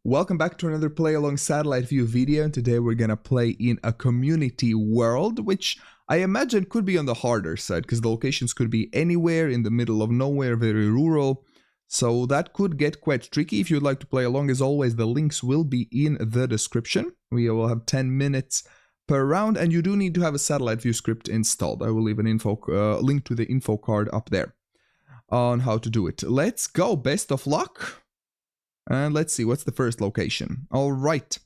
Welcome back to another play along satellite view video, and today we're gonna play in a community world, which I imagine could be on the harder side, because the locations could be anywhere in the middle of nowhere, very rural, so that could get quite tricky. If you'd like to play along, as always, the links will be in the description. We will have 10 minutes per round, and you do need to have a satellite view script installed. I will leave an link to the info card up there on how to do it. Let's go, best of luck. And let's see, what's the first location? All right.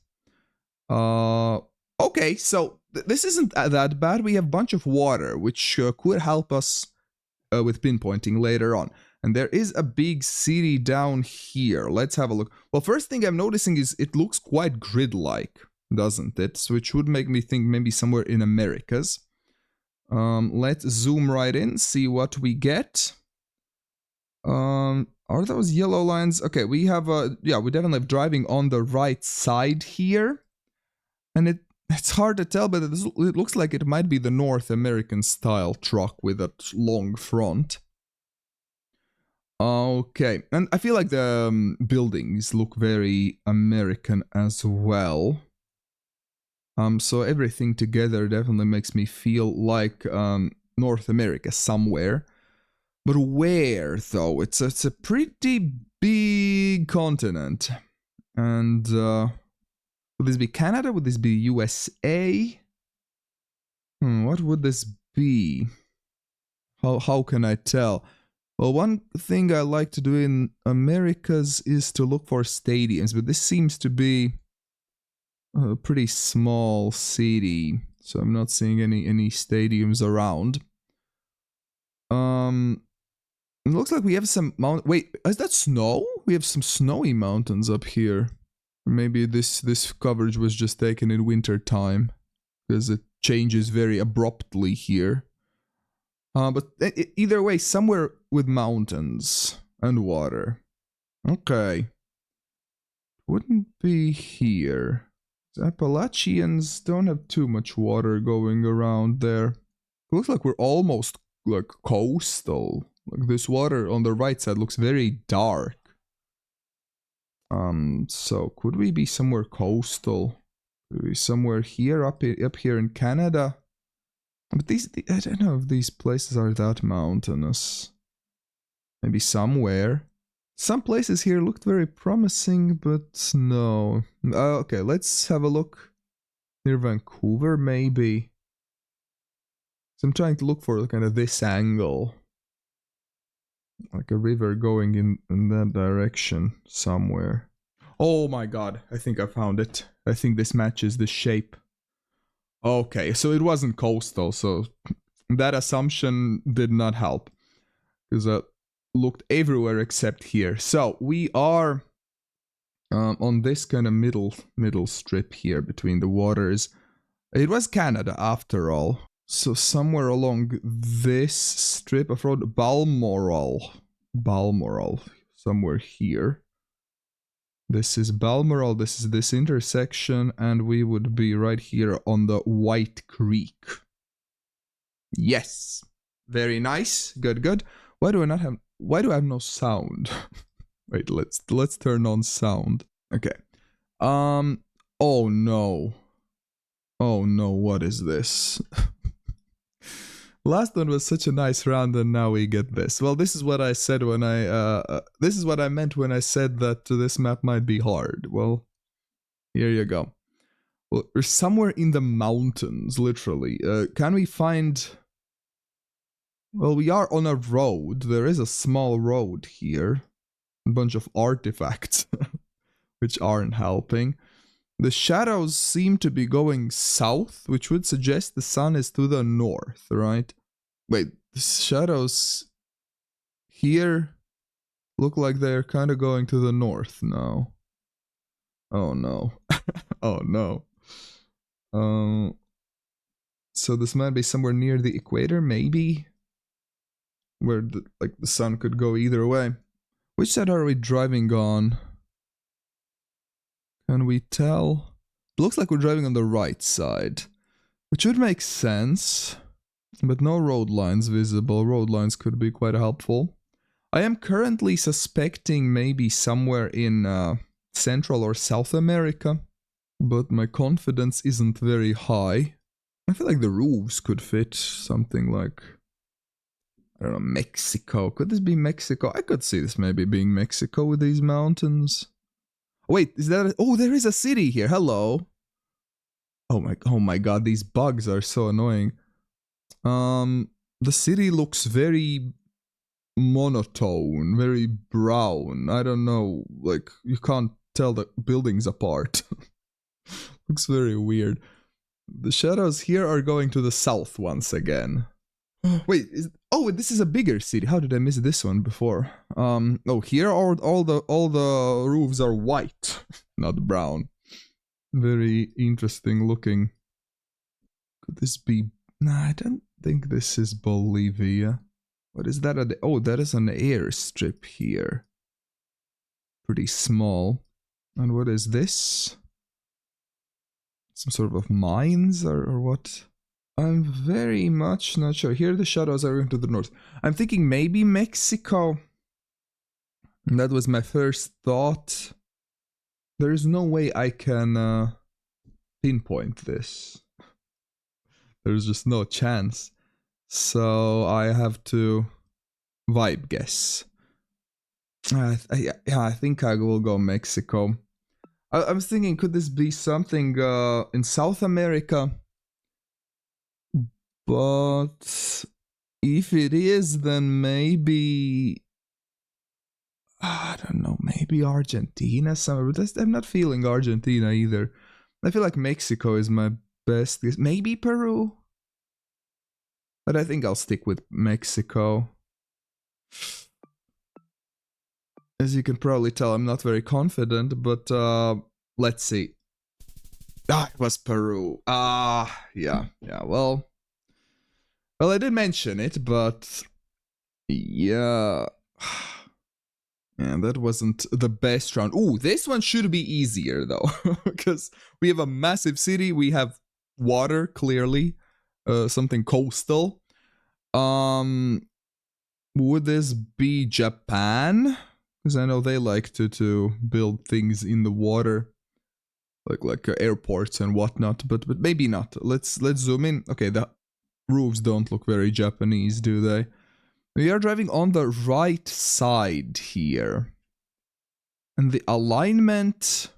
Okay, so this isn't that bad. We have a bunch of water, which could help us with pinpointing later on. And there is a big city down here. Let's have a look. Well, first thing I'm noticing is it looks quite grid-like, doesn't it? So which would make me think maybe somewhere in Americas. Let's zoom right in, see what we get. Are those yellow lines? Okay, we have yeah, we definitely have driving on the right side here. And it's hard to tell, but it looks like it might be the North American style truck with that long front. Okay, and I feel like the buildings look very American as well. So everything together definitely makes me feel like North America somewhere. But where, though? It's a pretty big continent. And would this be Canada? Would this be USA? What would this be? How can I tell? Well, one thing I like to do in Americas is to look for stadiums, but this seems to be a pretty small city, so I'm not seeing any stadiums around. It looks like we have some wait, is that snow? We have some snowy mountains up here. Maybe this coverage was just taken in winter time, because it changes very abruptly here. But either way, somewhere with mountains and water. Okay. Wouldn't be here. The Appalachians don't have too much water going around there. It looks like we're almost like coastal. Like this water on the right side looks very dark. So could we be somewhere coastal? Could we be somewhere here, up here in Canada? But I don't know if these places are that mountainous. Maybe somewhere. Some places here looked very promising, but no. Okay, let's have a look near Vancouver, maybe. So I'm trying to look for kind of this angle. Like a river going in that direction somewhere. Oh my god, I think I found it. I think this matches the shape. Okay, so it wasn't coastal, so that assumption did not help. Because I looked everywhere except here. So we are on this kind of middle strip here between the waters. It was Canada after all. So somewhere along this strip of road, Balmoral, somewhere here. This is Balmoral, this is this intersection, and we would be right here on the White Creek. Yes, very nice, good. Why do I have no sound? Wait, let's turn on sound. Okay. Oh no, what is this? Last one was such a nice round, and now we get this. Well, this is what I said when this is what I meant when I said that this map might be hard. Well, here you go. Well, we're somewhere in the mountains, literally. Can we find... Well, we are on a road. There is a small road here. A bunch of artifacts, which aren't helping. The shadows seem to be going south, which would suggest the sun is to the north, right? Wait, the shadows here look like they're kind of going to the north now. Oh no. Oh no. So this might be somewhere near the equator, maybe? Where the sun could go either way. Which side are we driving on? Can we tell? It looks like we're driving on the right side, which would make sense, but no road lines visible. Road lines could be quite helpful. I am currently suspecting maybe somewhere in Central or South America, but my confidence isn't very high. I feel like the roofs could fit something like, I don't know, Mexico. Could this be Mexico? I could see this maybe being Mexico with these mountains. Wait, is that oh, there is a city here. Hello. Oh my god, these bugs are so annoying. The city looks very monotone, very brown. I don't know, like you can't tell the buildings apart. Looks very weird. The shadows here are going to the south once again. Wait, this is a bigger city. How did I miss this one before? Oh, here all the roofs are white, not brown. Very interesting looking. Could this be? Nah, I don't think this is Bolivia. What is that? Oh, that is an airstrip here. Pretty small. And what is this? Some sort of mines or what? I'm very much not sure. Here the shadows are going to the north. I'm thinking maybe Mexico. That was my first thought. There is no way I can pinpoint this. There's just no chance. So I have to vibe guess. I think I will go Mexico. I was thinking, could this be something in South America? But if it is, then maybe, I don't know, maybe Argentina somewhere. But I'm not feeling Argentina either. I feel like Mexico is my best guess. Maybe Peru? But I think I'll stick with Mexico. As you can probably tell, I'm not very confident, but let's see. It was Peru. Yeah, well, I did mention it, but yeah. Yeah, that wasn't the best round. Ooh, this one should be easier though, because we have a massive city, we have water, clearly, something coastal. Would this be Japan? Because I know they like to build things in the water, like airports and whatnot. But maybe not. Let's zoom in. Okay, the roofs don't look very Japanese, do they? We are driving on the right side here, and the alignment.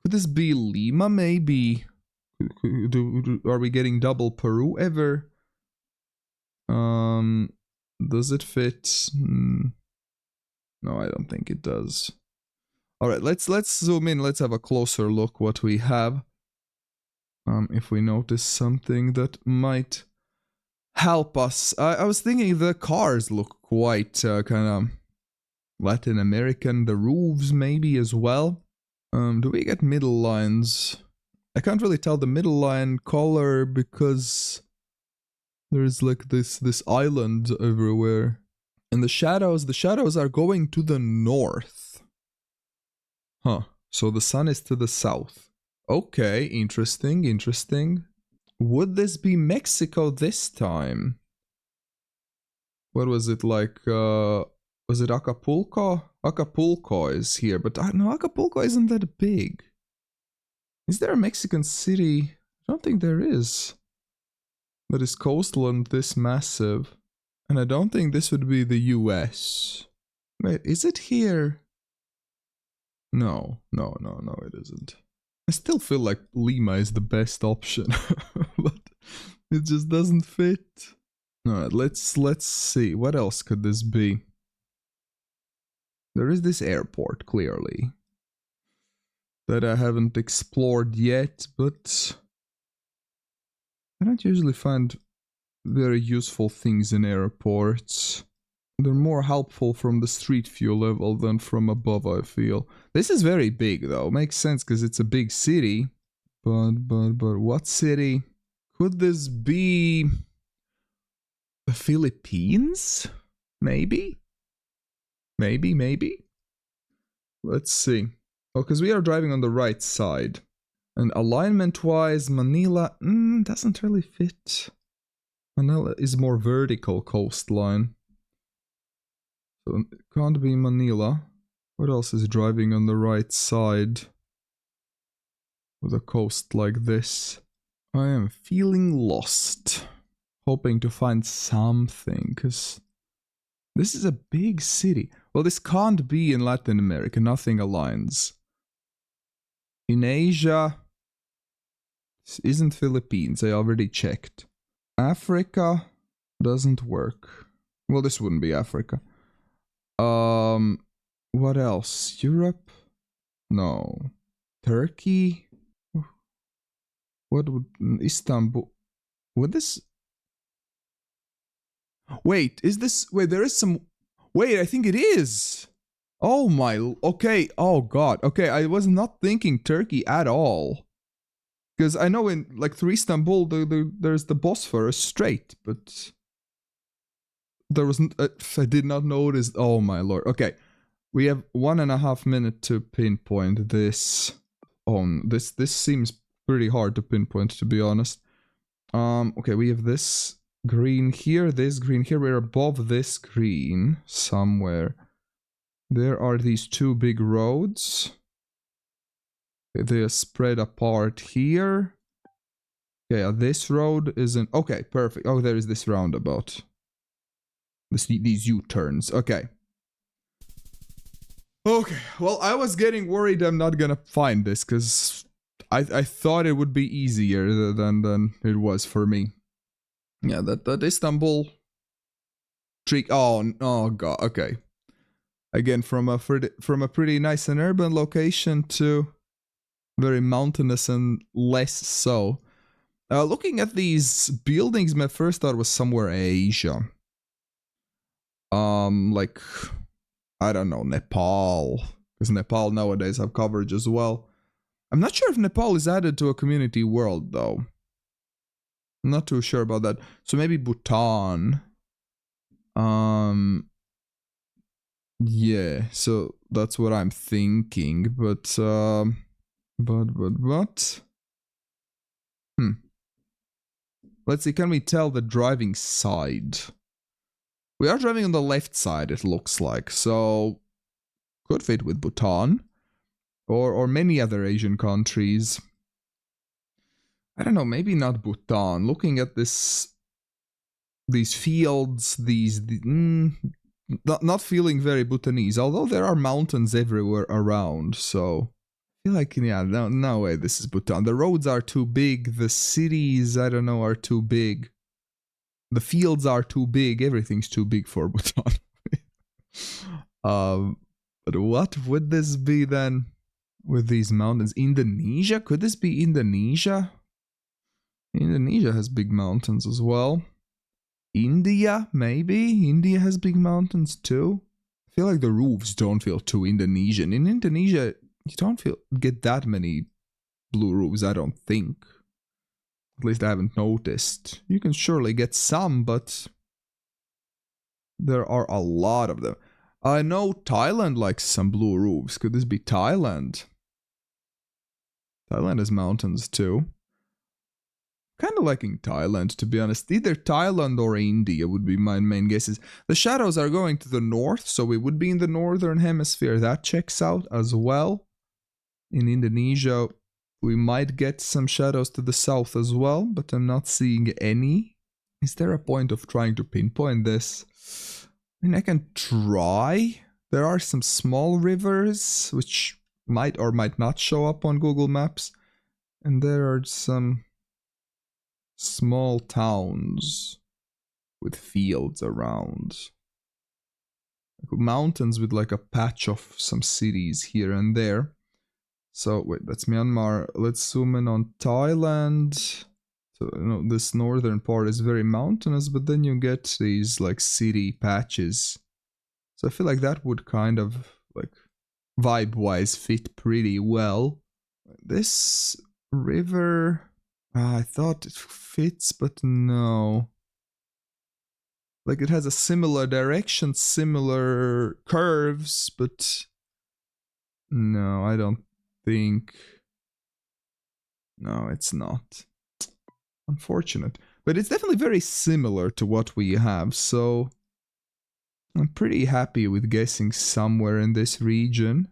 Could this be Lima? Maybe. Are we getting double Peru ever? Does it fit? No, I don't think it does. Alright, let's zoom in, let's have a closer look what we have. If we notice something that might help us. I was thinking the cars look quite kind of Latin American, the roofs maybe as well. Do we get middle lines? I can't really tell the middle line color because there's like this island everywhere. And the shadows are going to the north. Huh, so the sun is to the south. Okay, interesting. Would this be Mexico this time? What was it like, was it Acapulco? Acapulco is here, but no, Acapulco isn't that big. Is there a Mexican city? I don't think there is. That is coastal and this massive. And I don't think this would be the US. Wait, is it here? No, it isn't. I still feel like Lima is the best option, but it just doesn't fit. Alright, let's see. What else could this be? There is this airport, clearly, that I haven't explored yet, but I don't usually find very useful things in airports. They're more helpful from the street view level than from above, I feel. This is very big though, makes sense because it's a big city. But what city? Could this be the Philippines? Maybe? Maybe? Let's see. Oh, because we are driving on the right side. And alignment-wise, Manila doesn't really fit. Manila is more vertical coastline. So it can't be Manila. What else is driving on the right side with a coast like this? I am feeling lost. Hoping to find something, because this is a big city. Well, this can't be in Latin America. Nothing aligns. In Asia, this isn't Philippines. I already checked. Africa doesn't work. Well, this wouldn't be Africa. What else? Europe? No. Turkey? What would Istanbul? Would this? Wait, is this? Wait, there is some. Wait, I think it is. Oh my. Okay. Oh god. Okay, I was not thinking Turkey at all. Because I know in like through Istanbul, there's the Bosphorus Strait, but there wasn't. I did not notice. Oh my lord. Okay, we have 1.5 minutes to pinpoint this. Oh, this seems pretty hard to pinpoint, to be honest. Okay, we have this green here, this green here. We're above this green somewhere. There are these two big roads. They are spread apart here. Yeah, this road isn't... Okay, perfect. Oh, there is this roundabout. These U-turns. Okay. Okay, well, I was getting worried I'm not gonna find this, because I thought it would be easier than it was for me. Yeah, that Istanbul... trick. Oh god, okay. Again, from a pretty nice and urban location to very mountainous and less so. Looking at these buildings, my first thought was somewhere Asia. Like, I don't know, Nepal. Because Nepal nowadays have coverage as well. I'm not sure if Nepal is added to a community world, though. I'm not too sure about that. So maybe Bhutan. Yeah, so that's what I'm thinking, but let's see, can we tell the driving side? We are driving on the left side, it looks like, so could fit with Bhutan or many other Asian countries. I don't know, maybe not Bhutan. Looking at these fields, not feeling very Bhutanese, although there are mountains everywhere around, so I feel like, yeah, no way this is Bhutan. The roads are too big, the cities, I don't know, are too big. The fields are too big, everything's too big for Bhutan. But what would this be then with these mountains? Indonesia? Could this be Indonesia? Indonesia has big mountains as well. India, maybe? India has big mountains too. I feel like the roofs don't feel too Indonesian. In Indonesia, you don't get that many blue roofs, I don't think. At least I haven't noticed. You can surely get some, but there are a lot of them. I know Thailand likes some blue roofs. Could this be Thailand? Thailand has mountains too. Kind of liking Thailand, to be honest. Either Thailand or India would be my main guesses. The shadows are going to the north, so we would be in the northern hemisphere. That checks out as well. In Indonesia, we might get some shadows to the south as well, but I'm not seeing any. Is there a point of trying to pinpoint this? I mean, I can try. There are some small rivers, which might or might not show up on Google Maps. And there are some small towns with fields around. Mountains with like a patch of some cities here and there. So wait, that's Myanmar. Let's zoom in on Thailand. So, you know, this northern part is very mountainous, but then you get these like city patches. So I feel like that would kind of like vibe-wise fit pretty well. This river, I thought it fits, but no. Like it has a similar direction, similar curves, but no, I don't think. No, it's not. Unfortunate. But it's definitely very similar to what we have, so I'm pretty happy with guessing somewhere in this region.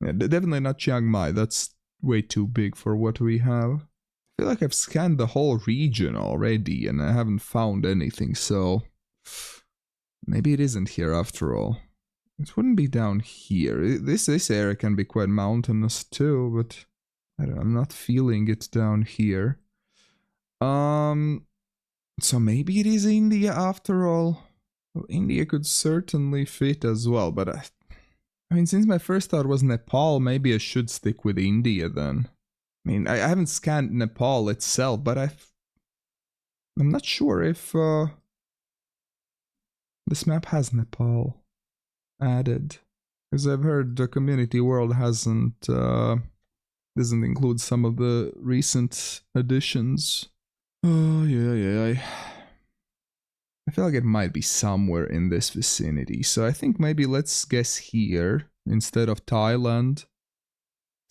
Yeah, definitely not Chiang Mai, that's way too big for what we have. I feel like I've scanned the whole region already and I haven't found anything, so maybe it isn't here after all. It wouldn't be down here. This area can be quite mountainous too, but I'm not feeling it down here. So maybe it is India after all. Well, India could certainly fit as well, but I mean, since my first thought was Nepal, maybe I should stick with India then. I mean, I haven't scanned Nepal itself, but I'm not sure if this map has Nepal added. Because I've heard the community world doesn't include some of the recent additions. Oh, yeah. I feel like it might be somewhere in this vicinity. So I think maybe let's guess here instead of Thailand.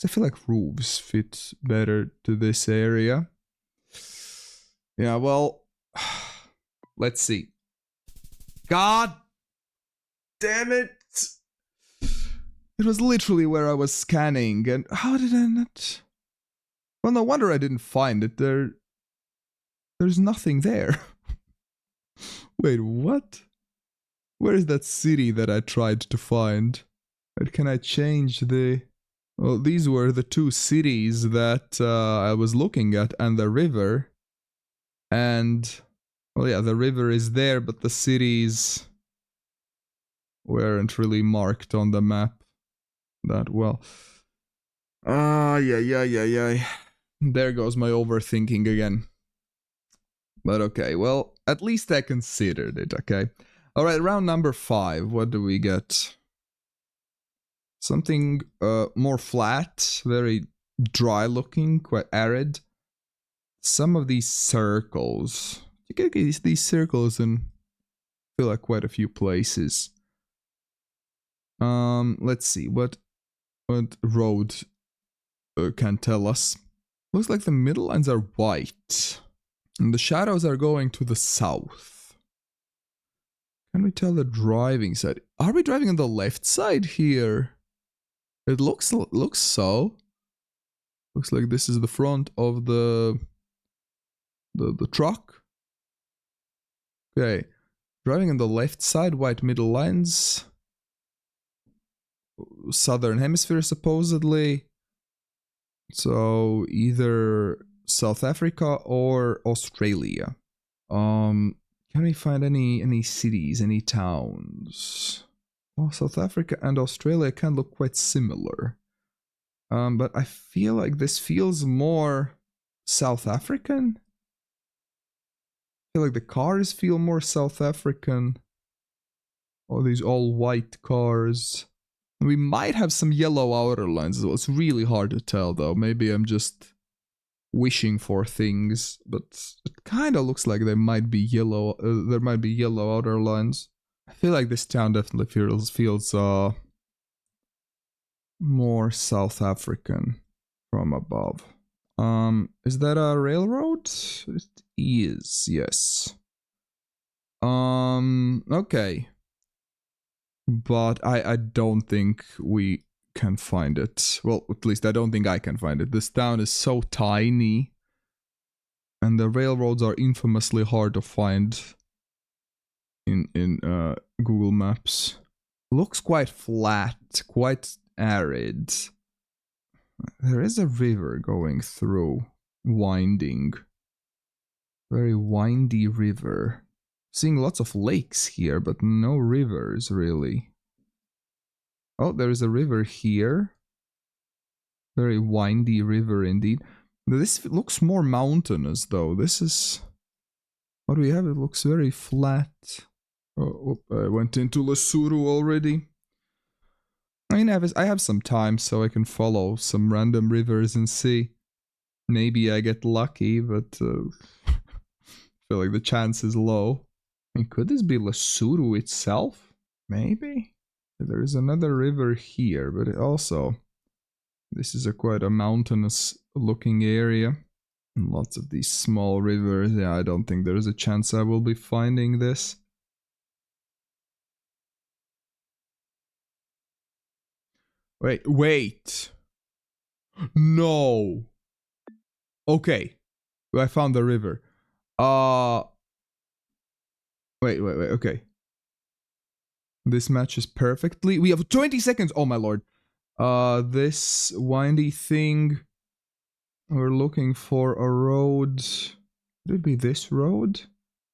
I feel like roofs fit better to this area. Yeah, well, let's see. God damn it! It was literally where I was scanning, and how did I not? Well, no wonder I didn't find it. There's nothing there. Wait, what? Where is that city that I tried to find? Can I change the... Well, these were the two cities that I was looking at, and the river. And, well, yeah, the river is there, but the cities weren't really marked on the map that well. Yeah. There goes my overthinking again. But okay, well, at least I considered it, okay? Alright, round number 5. What do we get? Something more flat, very dry looking, quite arid. Some of these circles. You get these circles in feel like quite a few places. Let's see what road can tell us. Looks like the middle lines are white. And the shadows are going to the south. Can we tell the driving side? Are we driving on the left side here? It looks so. Looks like this is the front of the truck. Okay. Driving on the left side, white middle lines. Southern hemisphere supposedly. So either South Africa or Australia. Can we find any cities, any towns? Well, South Africa and Australia can look quite similar. But I feel like this feels more South African. I feel like the cars feel more South African. All these all white cars. We might have some yellow outer lines as well. It's really hard to tell though. Maybe I'm just wishing for things, but it kind of looks like there might be yellow outer lines. I feel like this town definitely feels more South African from above. Is that a railroad? It is, yes. Okay. But I don't think we can find it. Well, at least I don't think I can find it. This town is so tiny. And the railroads are infamously hard to find in Google Maps. Looks quite flat, quite arid. There is a river going through, winding. Very windy river. Seeing lots of lakes here, but no rivers really. Oh, there is a river here. Very windy river indeed. This looks more mountainous though. This is... What do we have? It looks very flat. Oh, I went into Lesotho already. I mean, I have some time so I can follow some random rivers and see. Maybe I get lucky, but I feel like the chance is low. I mean, could this be Lesotho itself? Maybe? There is another river here, but it also... This is quite a mountainous looking area. And lots of these small rivers. Yeah, I don't think there's a chance I will be finding this. Wait. No. Okay. I found the river. Wait. Okay. This matches perfectly. We have 20 seconds. Oh my lord. This windy thing. We're looking for a road. Would it be this road?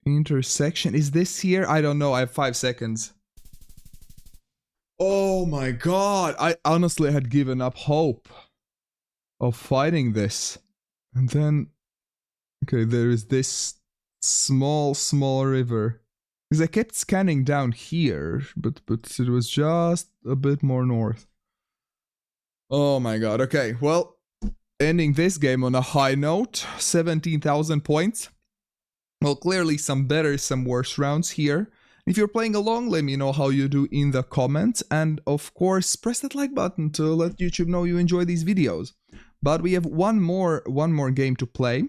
Intersection. Is this here? I don't know. I have 5 seconds. Oh my god. I honestly had given up hope of fighting this. And then, okay, there is this small river. Because I kept scanning down here, but it was just a bit more north. Oh my god. Okay, well, ending this game on a high note, 17,000 points. Well, clearly some better, some worse rounds here. If you're playing along, let me know how you do in the comments. And of course, press that like button to let YouTube know you enjoy these videos. But we have one more game to play.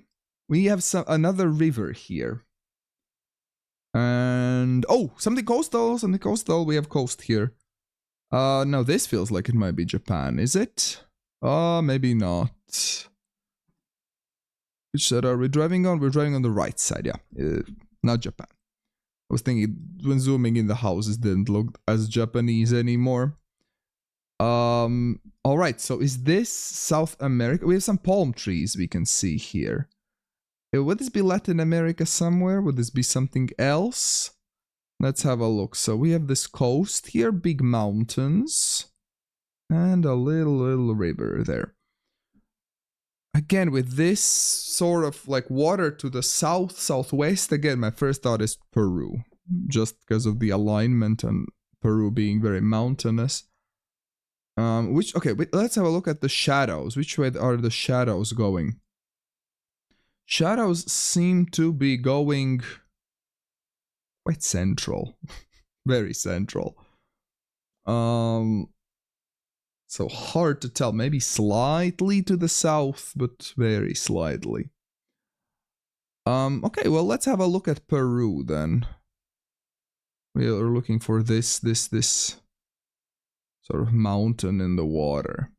We have another river here. And oh, something coastal. We have coast here. No, this feels like it might be Japan, is it? Maybe not. Which side are we driving on? We're driving on the right side, yeah. Not Japan. I was thinking when zooming in the houses didn't look as Japanese anymore. Alright, so is this South America? We have some palm trees we can see here. Would this be Latin America somewhere? Would this be something else? Let's have a look. So we have this coast here, big mountains, and a little river there. Again, with this sort of like water to the southwest, again, my first thought is Peru. Just because of the alignment and Peru being very mountainous. Okay, let's have a look at the shadows. Which way are the shadows going? Shadows seem to be going quite central. Very central. So hard to tell. Maybe slightly to the south, but very slightly. Okay, well, let's have a look at Peru then. We are looking for this sort of mountain in the water.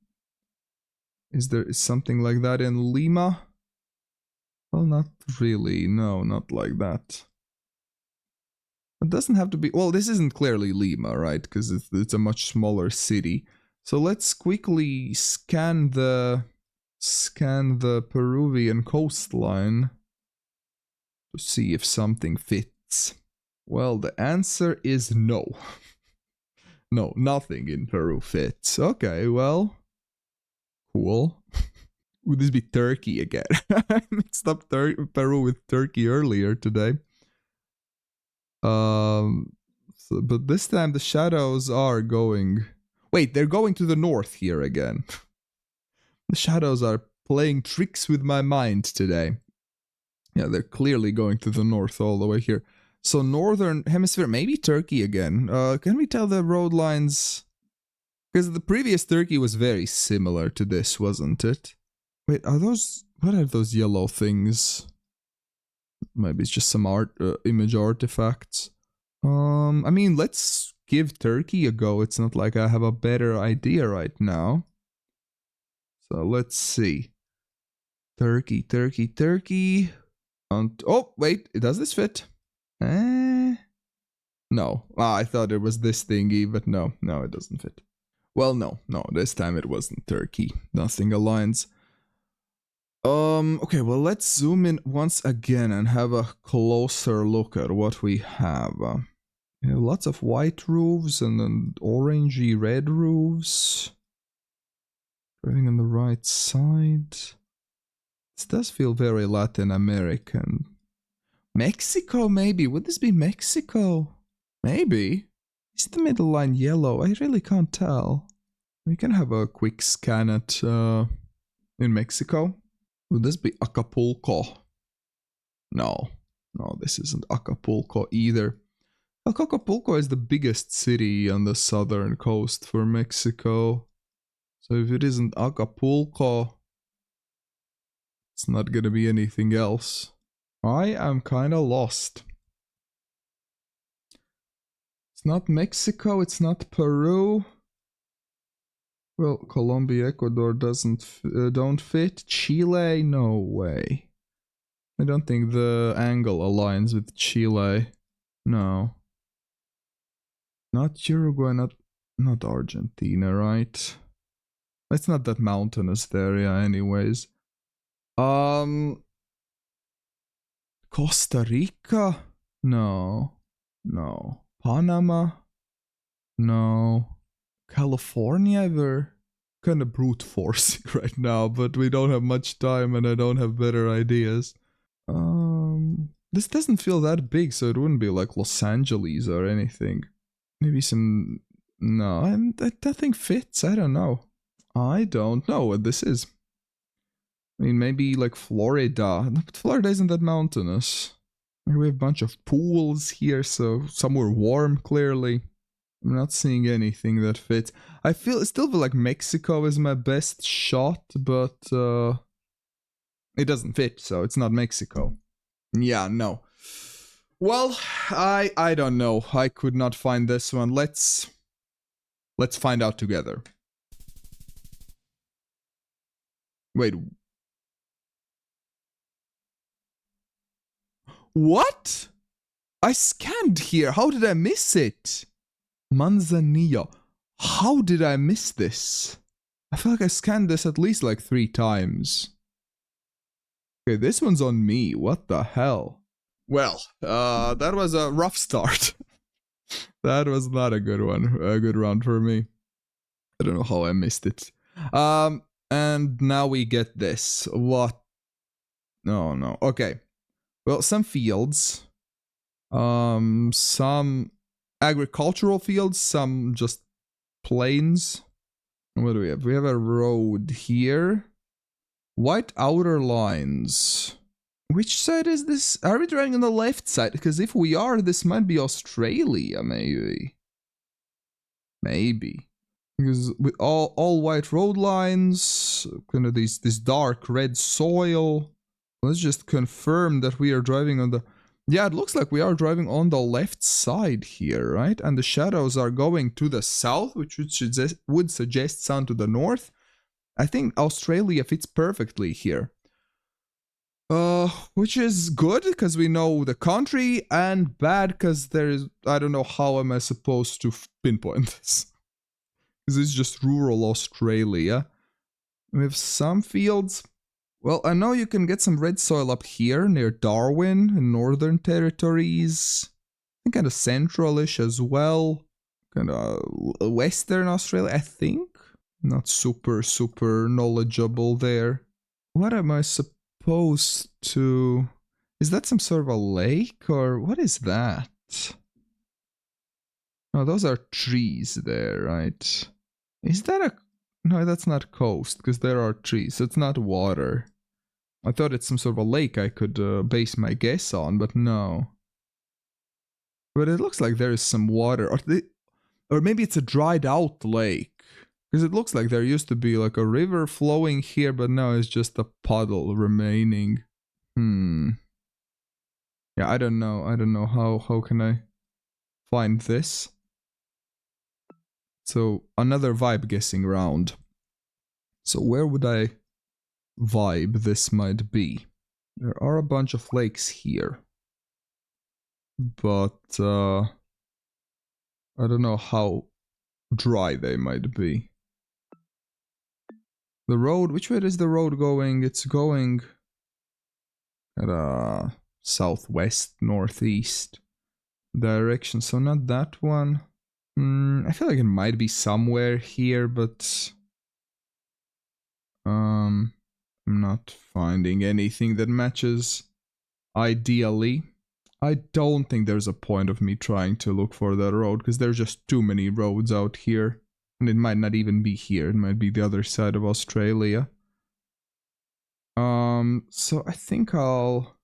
Is there something like that in Lima? Well, not really. No, not like that. It doesn't have to be... Well, this isn't clearly Lima, right? Because it's a much smaller city. So let's quickly scan the Peruvian coastline to see if something fits. Well, the answer is no. No, nothing in Peru fits. Okay, well, cool. Would this be Turkey again? I mixed up Peru with Turkey earlier today. But this time the shadows are going... Wait, they're going to the north here again. The shadows are playing tricks with my mind today. Yeah, they're clearly going to the north all the way here. So northern hemisphere, maybe Turkey again. Can we tell the road lines? Because the previous Turkey was very similar to this, wasn't it? Wait, are those... What are those yellow things? Maybe it's just some image artifacts. I mean, let's give Turkey a go. It's not like I have a better idea right now. So let's see. Turkey. And oh, wait, does this fit? No. I thought it was this thingy, but no, it doesn't fit. Well, no, this time it wasn't Turkey. Nothing aligns. Okay, well, let's zoom in once again and have a closer look at what we have. Lots of white roofs and then orangey red roofs. Driving on the right side. This does feel very Latin American. Mexico, maybe. Would this be Mexico? Maybe. Is the middle line yellow? I really can't tell. We can have a quick scan at in Mexico. Would this be Acapulco? No, this isn't Acapulco either. Acapulco is the biggest city on the southern coast for Mexico. So if it isn't Acapulco, it's not gonna be anything else. I am kinda lost. It's not Mexico, it's not Peru. Well, Colombia, Ecuador don't fit. Chile, no way. I don't think the angle aligns with Chile. No. Not Uruguay, not Argentina, right? It's not that mountainous there, yeah, anyways. Costa Rica? No. No. Panama? No. California? We're kind of brute forcing right now, but we don't have much time and I don't have better ideas. This doesn't feel that big, so it wouldn't be like Los Angeles or anything. Maybe some... No, that thing fits. I don't know. I don't know what this is. I mean, maybe like Florida. But Florida isn't that mountainous. We have a bunch of pools here, so somewhere warm, clearly. I'm not seeing anything that fits. I still feel like Mexico is my best shot, but it doesn't fit, so it's not Mexico. Yeah, no. Well, I don't know. I could not find this one. Let's find out together. Wait. What? I scanned here. How did I miss it? Manzanillo. How did I miss this? I feel like I scanned this at least like 3 times. Okay, this one's on me. What the hell? Well, that was a rough start. That was not a good one. A good round for me. I don't know how I missed it. And now we get this. What? No. Okay. Well, some fields. Some agricultural fields, some just plains. What do we have? We have a road here. White outer lines. Which side is this? Are we driving on the left side? Because if we are, this might be Australia, maybe. Maybe. Because with all white road lines, kind of this dark red soil. Let's just confirm that we are driving on the... Yeah, it looks like we are driving on the left side here, right? And the shadows are going to the south, which would suggest sun to the north. I think Australia fits perfectly here. Which is good, because we know the country, and bad, because there is... I don't know how am I supposed to pinpoint this. Because it's just rural Australia. We have some fields... Well, I know you can get some red soil up here near Darwin in Northern Territories. And kind of central-ish as well. Kind of Western Australia, I think. Not super knowledgeable there. What am I supposed to... Is that some sort of a lake or what is that? Oh, those are trees there, right? Is that a... No, that's not coast because there are trees. So it's not water. I thought it's some sort of a lake I could base my guess on, but no. But it looks like there is some water. Or maybe it's a dried out lake. Because it looks like there used to be like a river flowing here, but now it's just a puddle remaining. Yeah, I don't know. I don't know how can I find this. So another vibe guessing round. So where would I vibe this might be? There are a bunch of lakes here. But I don't know how dry they might be. The road, which way is the road going? It's going at a southwest, northeast direction, so not that one. I feel like it might be somewhere here, but I'm not finding anything that matches ideally. I don't think there's a point of me trying to look for that road, because there's just too many roads out here. And it might not even be here, it might be the other side of Australia. So I think I'll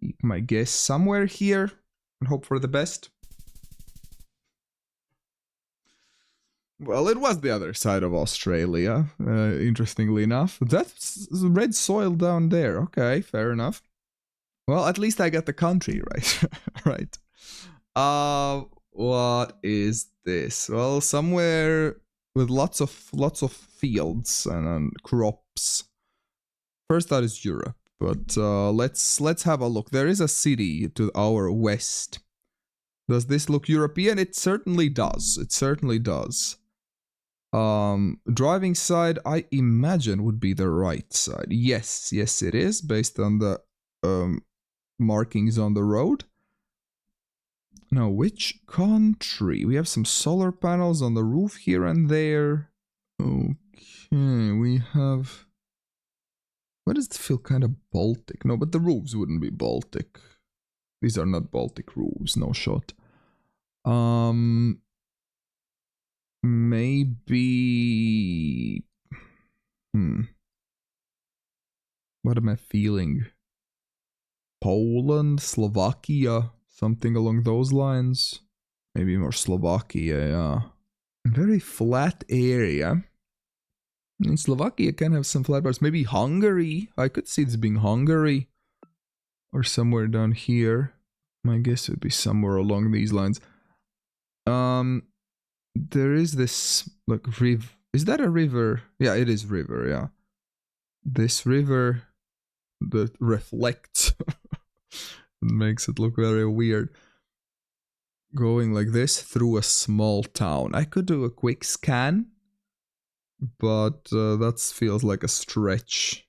keep my guess somewhere here and hope for the best. Well, it was the other side of Australia, interestingly enough. That's red soil down there. Okay, fair enough. Well, at least I got the country right. Right. What is this? Well, somewhere with lots of fields and crops. First thought is Europe, but let's have a look. There is a city to our west. Does this look European? It certainly does. It certainly does. Driving side, I imagine would be the right side. Yes, yes, it is based on the markings on the road. Now, which country? We have some solar panels on the roof here and there. Okay, we have. Why does it feel kind of Baltic? No, but the roofs wouldn't be Baltic. These are not Baltic roofs, no shot. Maybe. What am I feeling? Poland, Slovakia, something along those lines. Maybe more Slovakia, yeah. Very flat area. In Slovakia can have some flat parts. Maybe Hungary. I could see this being Hungary. Or somewhere down here. My guess would be somewhere along these lines. There is this like river. Is that a river? Yeah, it is river, yeah. This river that reflects makes it look very weird. Going like this through a small town. I could do a quick scan, but that feels like a stretch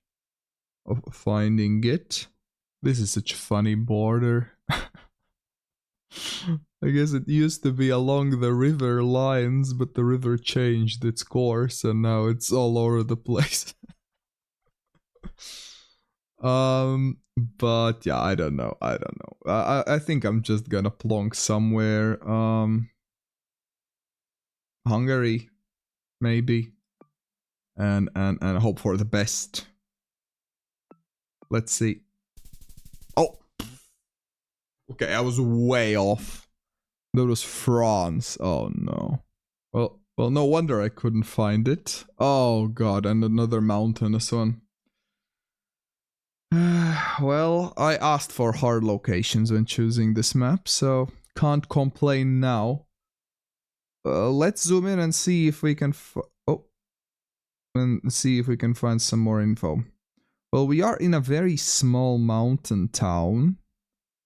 of finding it. This is such a funny border. I guess it used to be along the river lines, but the river changed its course and now it's all over the place. But yeah, I don't know. I think I'm just gonna plonk somewhere. Hungary, maybe. And hope for the best. Let's see. Oh! Okay, I was way off. That was France. Oh no. Well, no wonder I couldn't find it. Oh god, and another mountainous one. Well, I asked for hard locations when choosing this map, so can't complain now. Let's zoom in and see if we can see if we can find some more info. Well, we are in a very small mountain town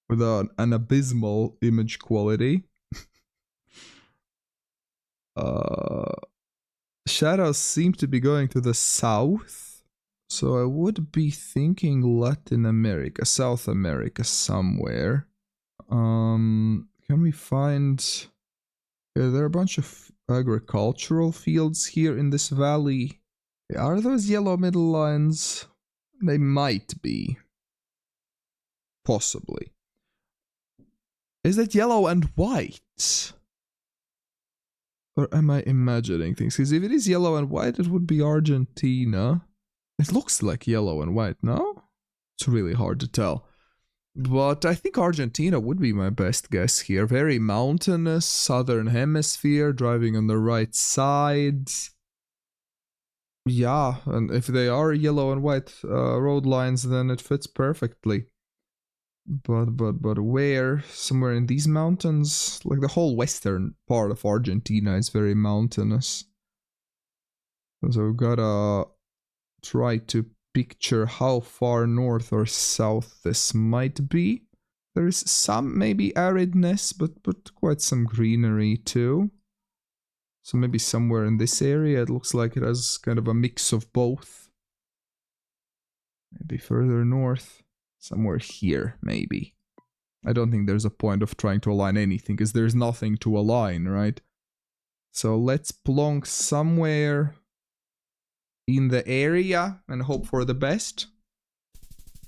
with an abysmal image quality. Shadows seem to be going to the south, so I would be thinking Latin America, South America somewhere. Can we find... Yeah, there are a bunch of agricultural fields here in this valley. Are those yellow middle lines? They might be. Possibly. Is that yellow and white? Or am I imagining things? Because if it is yellow and white, it would be Argentina. It looks like yellow and white, no? It's really hard to tell. But I think Argentina would be my best guess here. Very mountainous, southern hemisphere, driving on the right side. Yeah, and if they are yellow and white road lines, then it fits perfectly. But where? Somewhere in these mountains? Like the whole western part of Argentina is very mountainous. So we've gotta try to picture how far north or south this might be. There is some maybe aridness, but quite some greenery too. So maybe somewhere in this area it looks like it has kind of a mix of both. Maybe further north. Somewhere here, maybe. I don't think there's a point of trying to align anything, because there's nothing to align, right? So let's plonk somewhere in the area and hope for the best.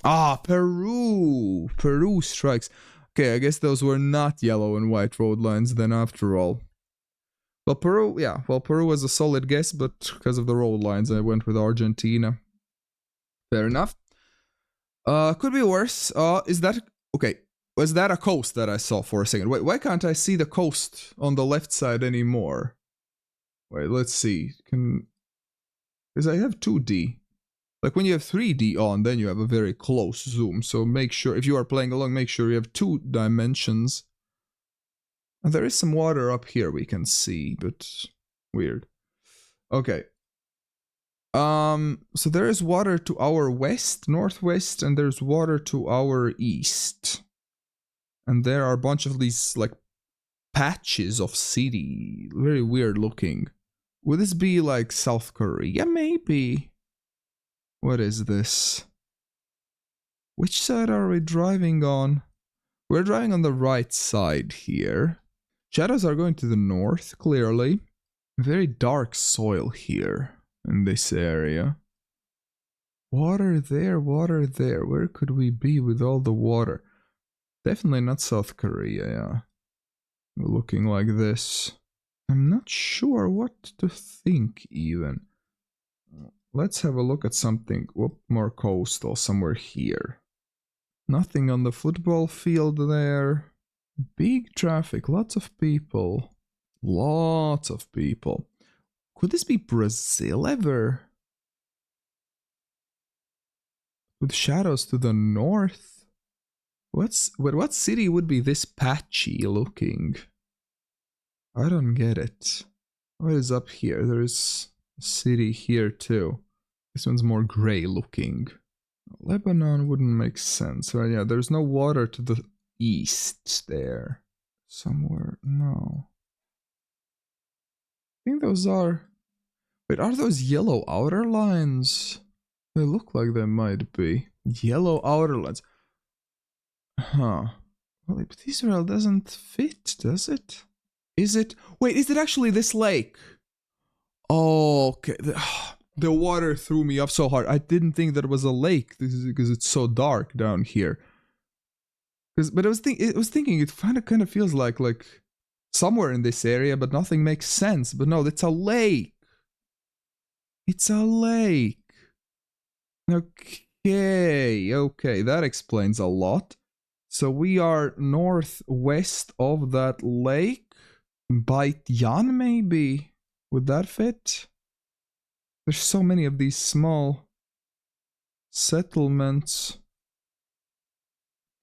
Ah, Peru! Peru strikes. Okay, I guess those were not yellow and white road lines then after all. Well, Peru, yeah. Well, Peru was a solid guess, but because of the road lines, I went with Argentina. Fair enough. Could be worse. Is that... Okay, was that a coast that I saw for a second? Wait, why can't I see the coast on the left side anymore? Wait, let's see. Because I have 2D. Like when you have 3D on, then you have a very close zoom. So make sure, if you are playing along, make sure you have 2 dimensions. And there is some water up here we can see, but weird. Okay. So there is water to our west, northwest, and there's water to our east. And there are a bunch of these, like, patches of city. Very weird looking. Would this be, like, South Korea? Maybe. What is this? Which side are we driving on? We're driving on the right side here. Shadows are going to the north, clearly. Very dark soil here in this area. Water there, water there. Where could we be with all the water? Definitely not South Korea, yeah. Looking like this. I'm not sure what to think even. Let's have a look at something more coastal, somewhere here. Nothing on the football field there. Big traffic, lots of people. Lots of people. Could this be Brazil ever? With shadows to the north? What city would be this patchy looking? I don't get it. What is up here? There's a city here too. This one's more gray looking. Lebanon wouldn't make sense, right? Yeah, there's no water to the east there. Somewhere, no. I think those are... Wait, are those yellow outer lines? They look like they might be. Yellow outer lines. Huh. Well, but Israel doesn't fit, does it? Is it? Wait, is it actually this lake? Oh, okay. The water threw me off so hard. I didn't think that it was a lake. This is because it's so dark down here. But I was thinking it kind of feels like somewhere in this area, but nothing makes sense. But no, it's a lake. It's a lake. Okay, that explains a lot. So we are northwest of that lake. Baitian, maybe? Would that fit? There's so many of these small settlements.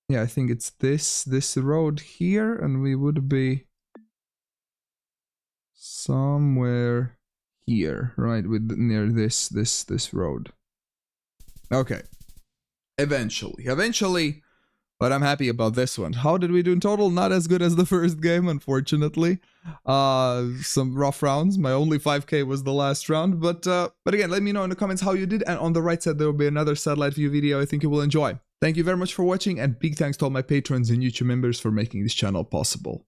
Yeah, I think it's this road here, and we would be somewhere here, right? Near this road. Okay. Eventually. But I'm happy about this one. How did we do in total? Not as good as the first game, unfortunately. Some rough rounds. My only 5k was the last round. But again, let me know in the comments how you did. And on the right side, there will be another satellite view video I think you will enjoy. Thank you very much for watching, and big thanks to all my patrons and YouTube members for making this channel possible.